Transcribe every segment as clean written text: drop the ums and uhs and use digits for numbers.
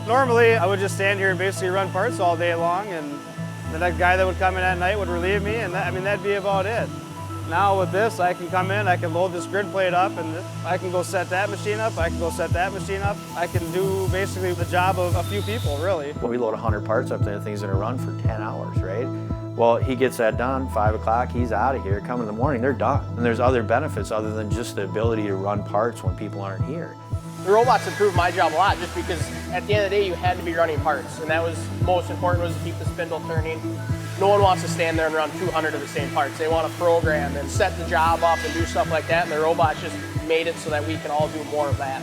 Normally, I would just stand here and basically run parts all day long, and then that guy that would come in at night would relieve me, and that'd be about it. Now with this, I can come in, I can load this grid plate up, and I can go set that machine up, I can go set that machine up. I can do basically the job of a few people, really. When we load 100 parts up, then the thing's gonna run for 10 hours, right? Well, he gets that done, 5 o'clock, he's out of here. Come in the morning, they're done. And there's other benefits other than just the ability to run parts when people aren't here. The robots improved my job a lot just because at the end of the day, you had to be running parts. And that was most important, was to keep the spindle turning. No one wants to stand there and run 200 of the same parts. They want to program and set the job up and do stuff like that. And the robots just made it so that we can all do more of that.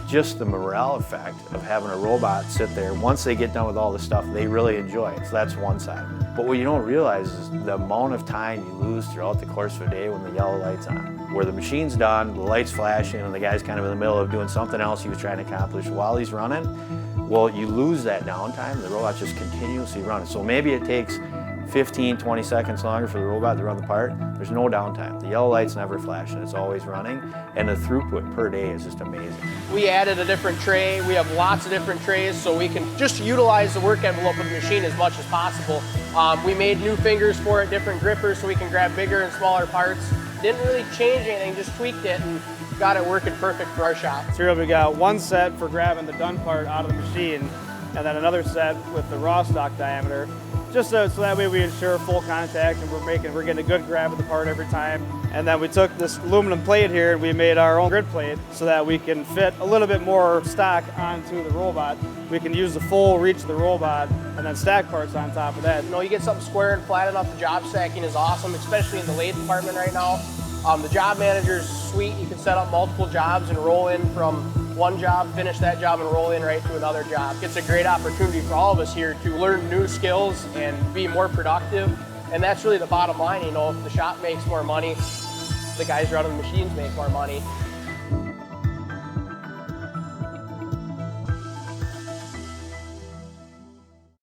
Just the morale effect of having a robot sit there, once they get done with all the stuff, they really enjoy it. So that's one side. But what you don't realize is the amount of time you lose throughout the course of a day when the yellow light's on. Where the machine's done, the light's flashing, and the guy's kind of in the middle of doing something else he was trying to accomplish while he's running. Well, you lose that downtime. The robot's just continuously running. So maybe it takes 15, 20 seconds longer for the robot to run the part. There's no downtime. The yellow light's never flashing. It's always running. And the throughput per day is just amazing. We added a different tray. We have lots of different trays, so we can just utilize the work envelope of the machine as much as possible. We made new fingers for it, different grippers, so we can grab bigger and smaller parts. Didn't really change anything, just tweaked it and got it working perfect for our shop. So here we got one set for grabbing the done part out of the machine, and then another set with the raw stock diameter. Just so that way we ensure full contact and we're getting a good grab of the part every time. And then we took this aluminum plate here and we made our own grid plate so that we can fit a little bit more stock onto the robot. We can use the full reach of the robot and then stack parts on top of that. You know, you get something square and flat enough, the job stacking is awesome, especially in the lathe department right now. The job manager is sweet. You can set up multiple jobs and roll in from one job, finish that job, and roll in right to another job. It's a great opportunity for all of us here to learn new skills and be more productive. And that's really the bottom line. You know, if the shop makes more money, the guys running the machines make more money.